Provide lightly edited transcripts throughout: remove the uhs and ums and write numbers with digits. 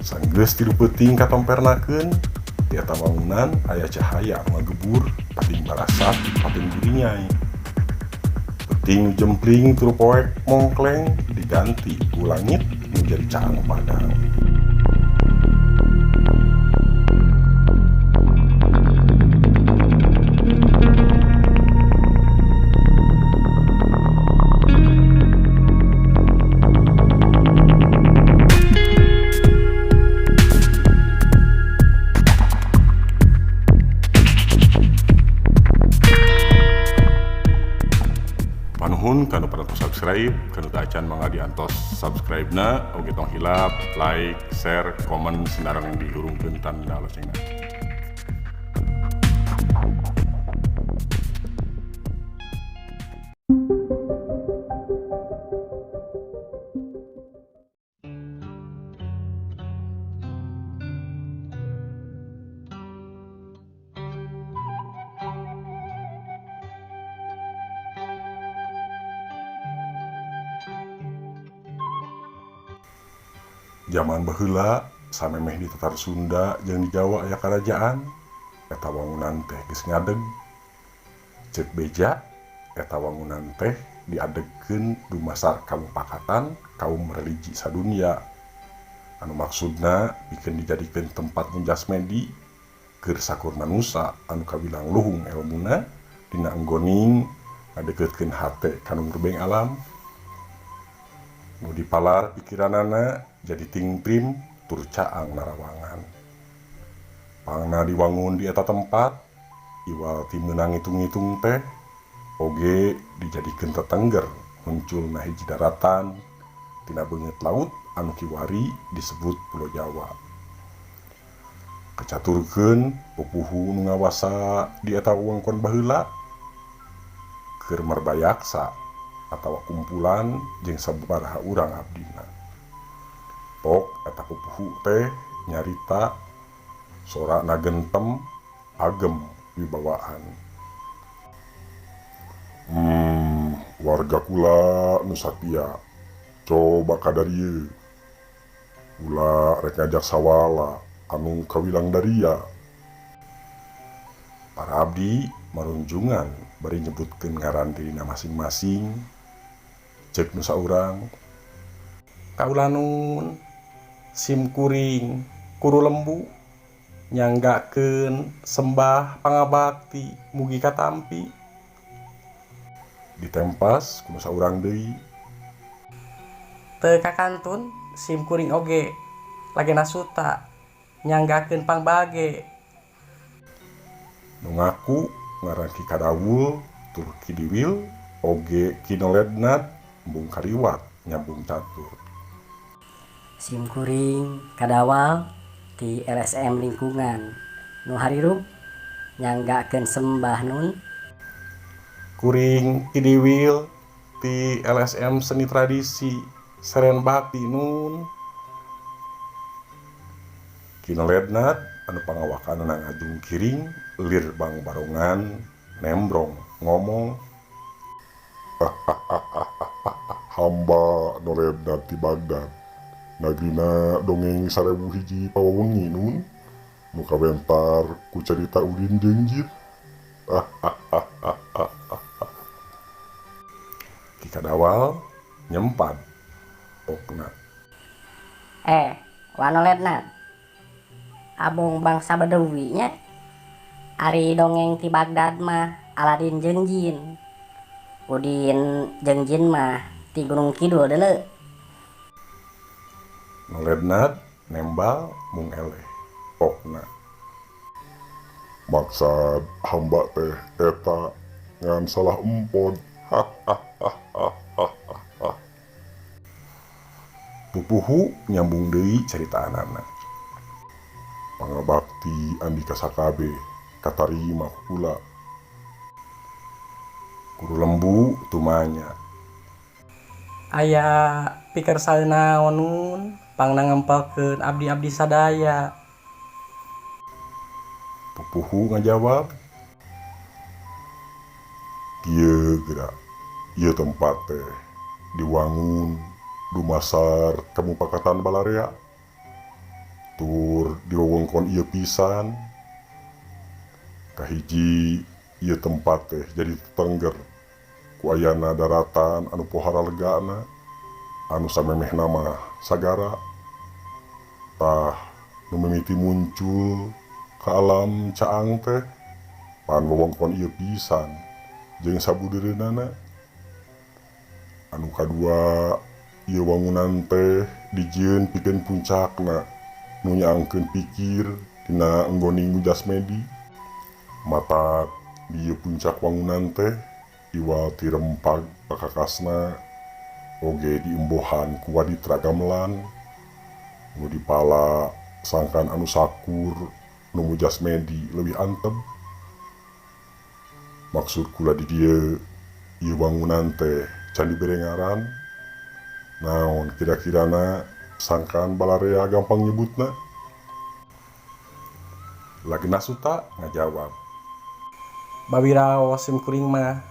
Sanggeus tilu peuting katompernakeun, di eta wangunan aya cahaya ngagebur pating barasat pating gurinyai. Peuting jempling turu poek mongkleng diganti ku langit menjadi caang padang. Panuhun kanu pada subscribe, kanu acan mangga diantos subscribe na, oge tong hilap, like, share, komen, senarang yang dihurungkeun tanda locengna. Zaman baheula samemeh di Tatar Sunda jeung di Jawa aya karajaan, eta wangunan teh geus ngadeg. Ceuk beja eta wangunan teh diadegkeun dumasar kamupakatan kaum religi sadunia. Anu maksudna pikeun dijadikeun tempat munjas medi keur sakurna nusa anu kabilang luhung elmuna dina enggoning ngadeukeukeun hate kanu ngurbeng alam. Nu dipalar pikiranana jadi tingprim tur caang narawangan. Pangna diwangun di eta tempat, iwal ti meunang ngitung-ngitung teh oge dijadikeun tetengger munculna hiji daratan tina beungeut laut anu kiwari disebut Pulo Jawa. Kacaturkeun pupuhu nu ngawasa di eta wewengkon baheula keur merbayaksa atawa kumpulan jeung sababaraha urang abdina. Pok eta pupuhu teh nyarita sorana gentem agem wibawaan. Warga kula nu satia coba kadarieu. Kula rek ngajak sawala anu kawilang daria. Para abdi marunjungan bari nyebutkeun ngaran dirina masing-masing. Cek nu saurang, kaula nun sim kuring kuru lembu nyanggakeun sembah pangabakti mugi katampi. Ditempas kudu saurang deui, teu kakantun sim kuring oge lagena suta nyanggakeun pangbage. Nu ngaku ngaran Ki Kadawul tur Ki Diwil oge Ki Nolednat embung kariwat nyambung catur. Sim kuring kadawal di LSM lingkungan nu harirup nyanggakeun sembah nun. Kuring Ki Diwil ti LSM seni tradisi Seren Bakti nun. Ki Nolednat anu pangawakanna ngajung kiring lir bang barongan nembrong ngomong, hamba Nolednat ti Bagdad nagrina dongeng 1000 hiji pawewengi nun nu kawentar ku carita ulin jeung jin. Ki Kadawal nyempad okna, Wanoledna abung bangsa Bedawi nya ari dongeng ti Bagdad mah Aladin jeung jin. Udin jeung jin mah ti Gunung Kidul deuleu. Nolednat nembal mung eleh okna, maksad hamba teh eta ngan salah empon. Pupuhu nyambung deui caritaanana, pangabakti Andika Sakabe katarima kula. Kuru lembu tumanya, Aya pikersalna nun pangna ngempelkeun abdi-abdi sadaya. pupuhu ngajawab, kieu geura ieu tempat teh diwangun dumasar Kamupakatan Balarea. tur di wewengkon ieu pisan kahiji ieu tempat teh jadi tetengger ku ayana daratan anu pohara legana anu samemehna mah sagara tah nu mimiti muncul ka alam caang teh pan wewengkon ieu pisan jeung sabudereunana. Anu kadua ieu wangunan teh dijieun pikeun puncakna nu nyaangkeun pikir dina enggoning jasmedi. Matak di ieu puncak wangunan teh iwal ti rempag pakakasna oge diembohan ku waditra gamelan nu dipala sangkan anu sakur nu mujasmedi leuwih antep. Maksud kula di dieu ieu wangunan teh candi berengaran naon kira-kirana sangkan balarea gampang nyebutna. Lagena suta ngajawab, Babiraos sim kuring mah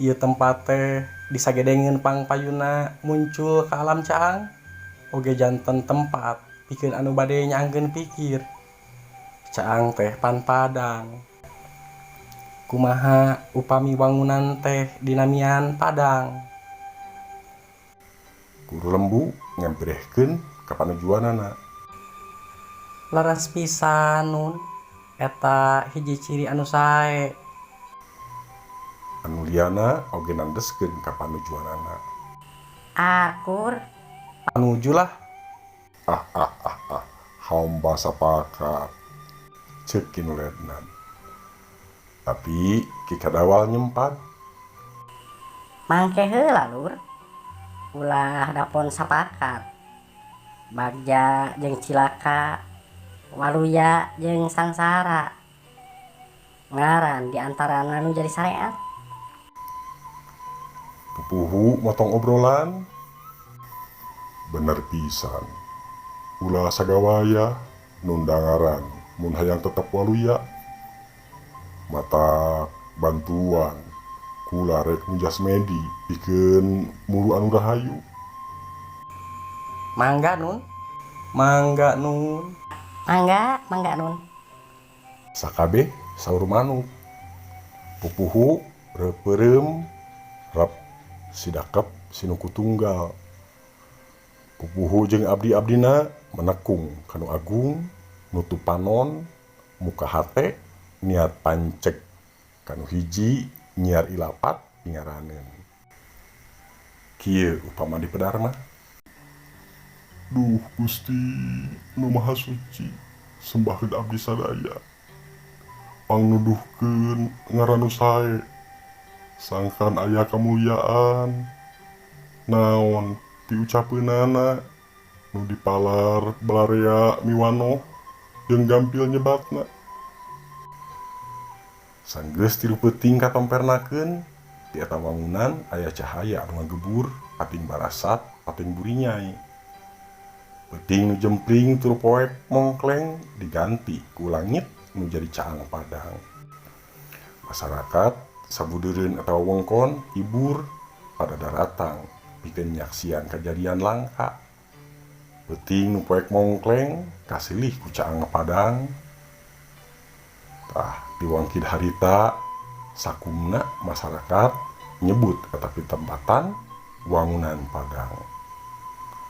ieu tempat teh disagedengeun pangpayuna muncul ka alam caang oge janten tempat pikeun anu bade nyaangkeun pikir. Caang teh pan padang. Kumaha upami wangunan teh dinamian padang? guru lembu ngemprehkeun ka panujuanana. Laras pisan nun eta hiji ciri anu sae. Anu liana oge nandeskeun ka panujuanana. Akur, Panuju lah. Hamba sapakat ceuk kinu letnan. Tapi ki kadawal nyempat mangke heula lur. Ulah dapon sapakat. Bagja jeung cilaka, waluya jeung sangsara. Ngaran di antarana nu jadi syariat. pupuhu motong obrolan. Bener pisan. Ulah sagawaya nundangaran mun hayang tetep waluya. Mata bantuan kula rek mujasmedi pikeun mulu anu rahayu. Mangga nun. Mangga nun. Mangga nun. Sakabeh saur manuk. Pupuhu repeureum rep sidakep sinuku tunggal. Pupuhu jeung abdi-abdina menekung kanu agung nutup panon muka hate niat pancek kanu hiji nyiar ilapat pingaraneun. Kieu upama di pedar mah. Duh Gusti Nu Maha Suci, sembahkeun abdi sadaya. Pangnuduhkeun ngaran nu sae. Sangkan aya kamulyaan. Naon diucapeunana nu dipalar balarea miwanoh jeung gampil nyebatna. Sanggeus tilu peuting katompernakeun di eta wangunan aya cahaya anu ngagebur pating barasat pating burinyai. Peuting nu jempling tur poek mongkleng diganti ku langit nu jadi caang padang. Masyarakat sabudereun eta wewengkon hibur pada daratang pikeun nyaksian kajadian langka. Peuting nu poek mongkleng kasilih ku caang padang. Tah diwangkid harita sakumna masyarakat nyebut eta pitempatan wangunan padang.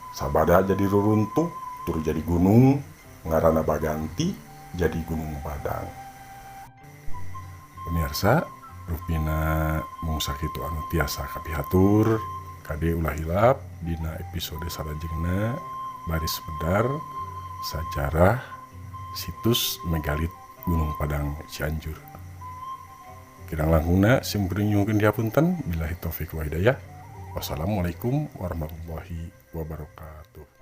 Sabada jadi ruruntuk tur jadi gunung ngaranna baganti jadi gunung padang. Pemirsa, rupina mung sakitu anu tiasa kapihatur kade ulah hilap dina episode salajengna baris pedar sajarah situs megalit Gunung Padang Cianjur. Kirang langhuna sim kuring nyuhkeun dihapunten billahi taufik wa hidayah. Wassalamualaikum warahmatullahi wabarakatuh.